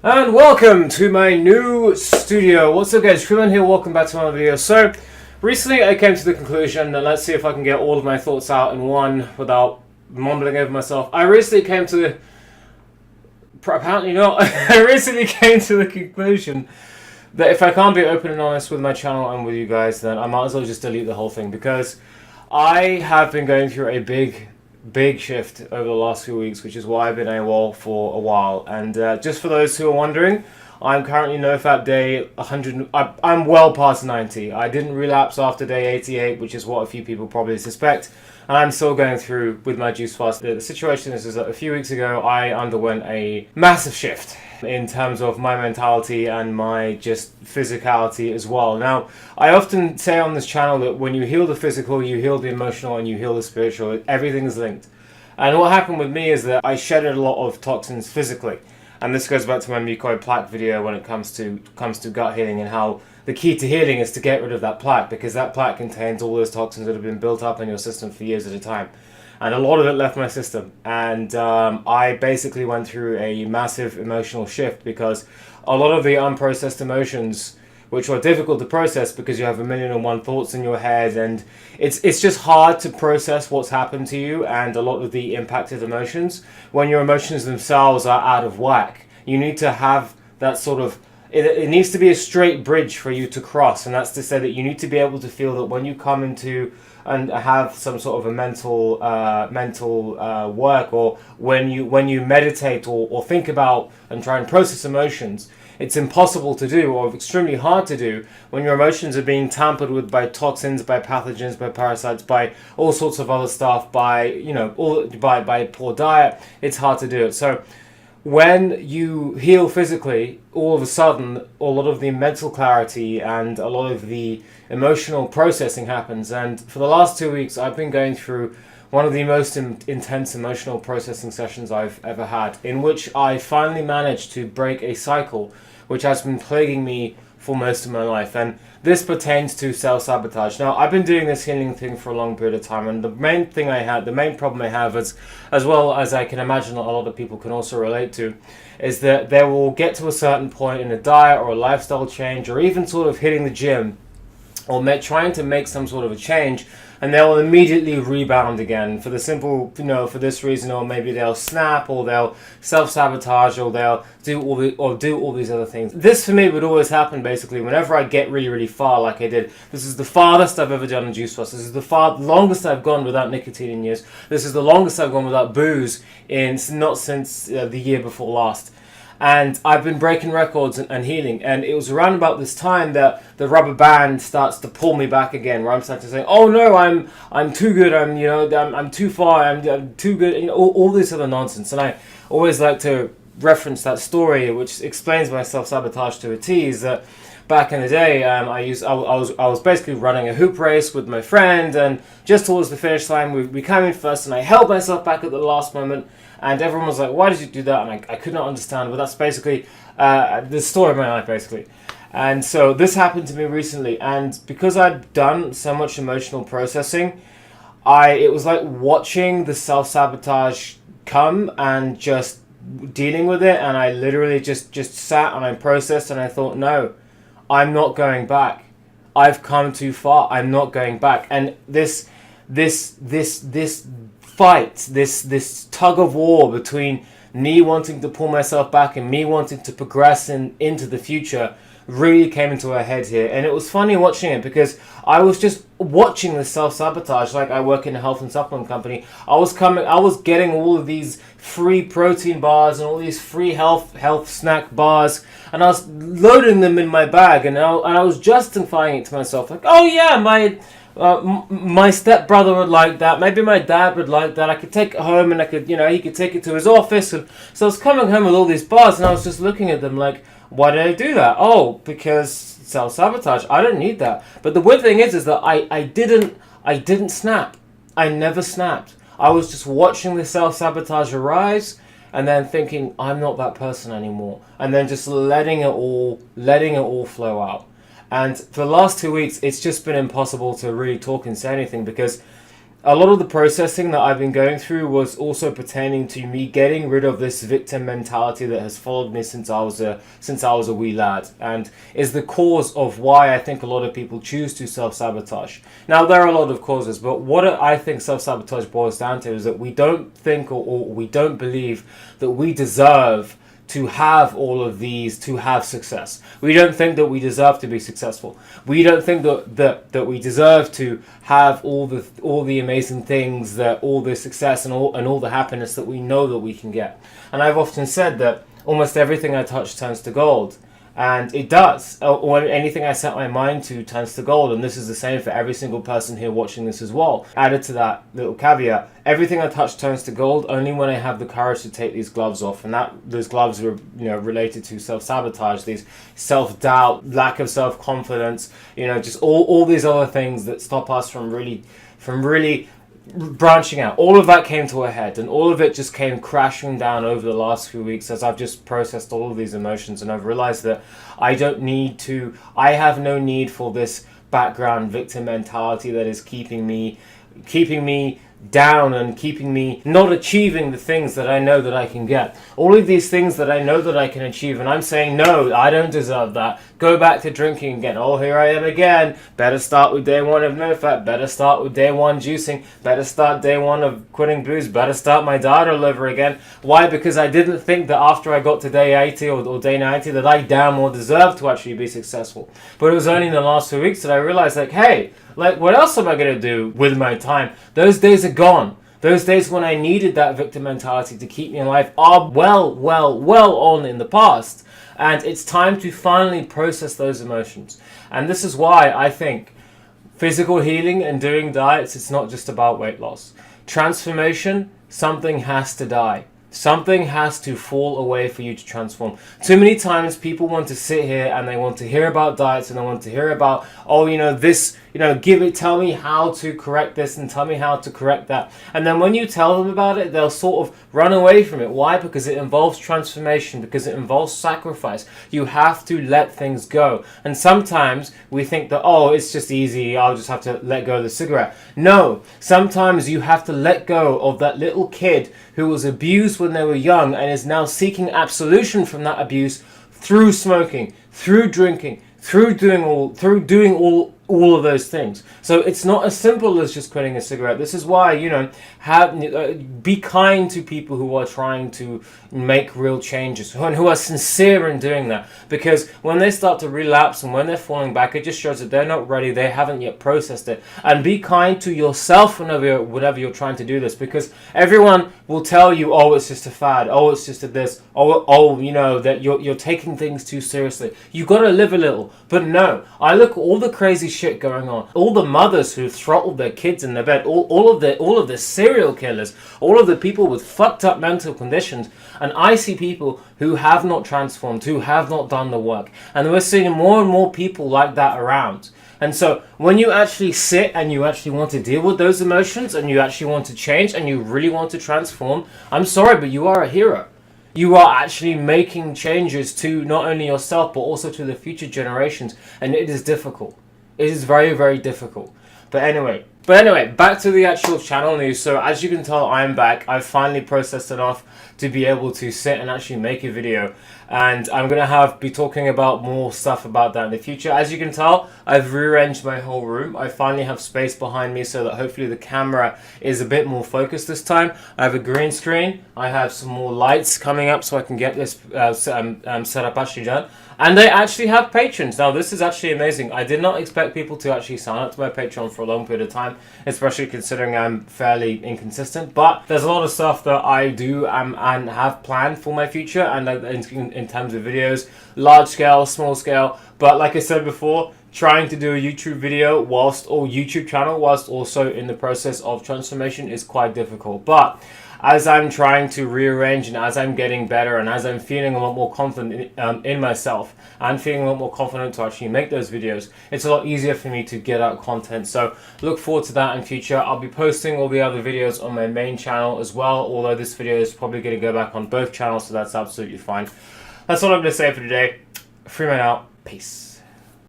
And welcome to my new studio. What's up guys, Freeman here, welcome back to another video. So, recently I came to the conclusion that let's see if I can get all of my thoughts out in one without mumbling over myself. I recently came to the... apparently not. I recently came to the conclusion that if I can't be open and honest with my channel and with you guys, then I might as well just delete the whole thing, because I have been going through a big shift over the last few weeks, which is why I've been AWOL for a while. And just for those who are wondering, I'm currently NoFap day 100. I'm well past 90. I didn't relapse after day 88, which is what a few people probably suspect. And I'm still going through with my juice fast. The situation is that a few weeks ago I underwent a massive shift in terms of my mentality and my just physicality as well. Now, I often say on this channel that when you heal the physical, you heal the emotional, and you heal the spiritual. Everything is linked. And what happened with me is that I shedded a lot of toxins physically. And this goes back to my mucoid plaque video when it comes to gut healing, and how the key to healing is to get rid of that plaque, because that plaque contains all those toxins that have been built up in your system for years at a time. And a lot of it left my system. And I basically went through a massive emotional shift, because a lot of the unprocessed emotions, which are difficult to process because you have 1,000,001 thoughts in your head, and it's just hard to process what's happened to you, and a lot of the impacted emotions, when your emotions themselves are out of whack. You need to have that sort of, it needs to be a straight bridge for you to cross, and that's to say that you need to be able to feel that when you come into and have some sort of a mental work, or when you meditate or think about and try and process emotions, it's impossible to do, or extremely hard to do, when your emotions are being tampered with by toxins, by pathogens, by parasites, by all sorts of other stuff, by by poor diet. It's hard to do it. So when you heal physically, all of a sudden, a lot of the mental clarity and a lot of the emotional processing happens. And for the last 2 weeks, I've been going through one of the most intense emotional processing sessions I've ever had, in which I finally managed to break a cycle which has been plaguing me for most of my life. And this pertains to self-sabotage. Now, I've been doing this healing thing for a long period of time, and the main problem I have is, as well as I can imagine a lot of people can also relate to, is that they will get to a certain point in a diet or a lifestyle change, or even sort of hitting the gym, or trying to make some sort of a change, and they'll immediately rebound again for the simple, for this reason, or maybe they'll snap, or they'll self-sabotage, or they'll do all these other things. This for me would always happen basically whenever I get really far, like I did. This is the farthest I've ever done in juice fast. This is the longest I've gone without nicotine in years. This is the longest I've gone without booze not since the year before last. And I've been breaking records and healing, and it was around about this time that the rubber band starts to pull me back again, where I'm starting to say, "Oh no, I'm too good. I'm too far. I'm too good." All this other nonsense. And I always like to reference that story, which explains my self-sabotage to a T. Is that back in the day, I was basically running a hoop race with my friend, and just towards the finish line, we came in first, and I held myself back at the last moment. And everyone was like, "Why did you do that?" And I could not understand. But that's basically the story of my life, basically. And so this happened to me recently. And because I'd done so much emotional processing, it was like watching the self-sabotage come and just dealing with it. And I literally just sat and I processed, and I thought, no, I'm not going back. I've come too far. I'm not going back. And this fight, this tug of war between me wanting to pull myself back and me wanting to progress into the future really came into a head here. And it was funny watching it, because I was just watching the self-sabotage. Like, I work in a health and supplement company. I was getting all of these free protein bars and all these free health snack bars, and I was loading them in my bag, and I was justifying it to myself, like, "Oh yeah, my stepbrother would like that. Maybe my dad would like that. I could take it home, and I could, he could take it to his office." And so I was coming home with all these bars, and I was just looking at them like, why did I do that? Oh, because self-sabotage. I don't need that. But the weird thing is that I didn't snap. I never snapped. I was just watching the self-sabotage arise, and then thinking, I'm not that person anymore. And then just letting it all flow out. And for the last 2 weeks, it's just been impossible to really talk and say anything, because a lot of the processing that I've been going through was also pertaining to me getting rid of this victim mentality that has followed me since I was a wee lad, and is the cause of why I think a lot of people choose to self-sabotage. Now, there are a lot of causes, but what I think self-sabotage boils down to is that we don't think or we don't believe that we deserve to have all of these, to have success. We don't think that we deserve to be successful. We don't think that we deserve to have all the amazing things, that all the success and all the happiness that we know that we can get. And I've often said that almost everything I touch turns to gold. And it does. Or anything I set my mind to turns to gold. And this is the same for every single person here watching this as well. Added to that little caveat, everything I touch turns to gold only when I have the courage to take these gloves off. And those gloves are, related to self-sabotage, these self-doubt, lack of self-confidence, just all these other things that stop us from really branching out. All of that came to a head, and all of it just came crashing down over the last few weeks as I've just processed all of these emotions, and I've realized that I have no need for this background victim mentality that is keeping me down and keeping me not achieving the things that I know that I can get. All of these things that I know that I can achieve, and I'm saying, no, I don't deserve that. Go back to drinking again. Oh, here I am again. Better start with day one of no fat. Better start with day one juicing. Better start day one of quitting booze. Better start my diet all over again. Why? Because I didn't think that after I got to day 80 or day 90 that I damn well deserved to actually be successful. But it was only in the last 2 weeks that I realized, hey, what else am I going to do with my time? Those days are gone. Those days when I needed that victim mentality to keep me alive are well on in the past. And it's time to finally process those emotions. And this is why I think physical healing and doing diets, it's not just about weight loss. Transformation, something has to die. Something has to fall away for you to transform. Too many times people want to sit here and they want to hear about diets and they want to hear about, tell me how to correct this and tell me how to correct that. And then when you tell them about it, they'll sort of run away from it. Why? Because it involves transformation, because it involves sacrifice. You have to let things go. And sometimes we think that, it's just easy, I'll just have to let go of the cigarette. No, sometimes you have to let go of that little kid who was abused when they were young and is now seeking absolution from that abuse through smoking, through drinking, through doing all of those things. So it's not as simple as just quitting a cigarette. This is why, be kind to people who are trying to make real changes and who are sincere in doing that. Because when they start to relapse and when they're falling back, it just shows that they're not ready. They haven't yet processed it. And be kind to yourself whenever you're trying to do this, because everyone will tell you, it's just a fad. It's just a this. That you're taking things too seriously. You got to live a little. But no, I look at all the crazy shit going on, all the mothers who throttled their kids in their bed, all of the serial killers, all of the people with fucked up mental conditions, and I see people who have not transformed, who have not done the work, and we're seeing more and more people like that around. And so when you actually sit and you actually want to deal with those emotions and you actually want to change and you really want to transform, I'm sorry, but you are a hero. You are actually making changes to not only yourself but also to the future generations, and it is difficult. It is very, very difficult. But anyway, back to the actual channel news. So as you can tell, I am back. I've finally processed enough to be able to sit and actually make a video. And I'm going to be talking about more stuff about that in the future. As you can tell, I've rearranged my whole room. I finally have space behind me so that hopefully the camera is a bit more focused this time. I have a green screen. I have some more lights coming up so I can get this setup actually done. And they actually have patrons. Now, this is actually amazing. I did not expect people to actually sign up to my Patreon for a long period of time, especially considering I'm fairly inconsistent. But there's a lot of stuff that I do and have planned for my future, and in terms of videos, large scale, small scale. But like I said before, trying to do a YouTube video whilst also in the process of transformation is quite difficult. But as I'm trying to rearrange and as I'm getting better and as I'm feeling a lot more confident in myself and feeling a lot more confident to actually make those videos, it's a lot easier for me to get out content. So look forward to that in future. I'll be posting all the other videos on my main channel as well, although this video is probably going to go back on both channels, so that's absolutely fine. That's all I'm going to say for today. Freeman out. Peace.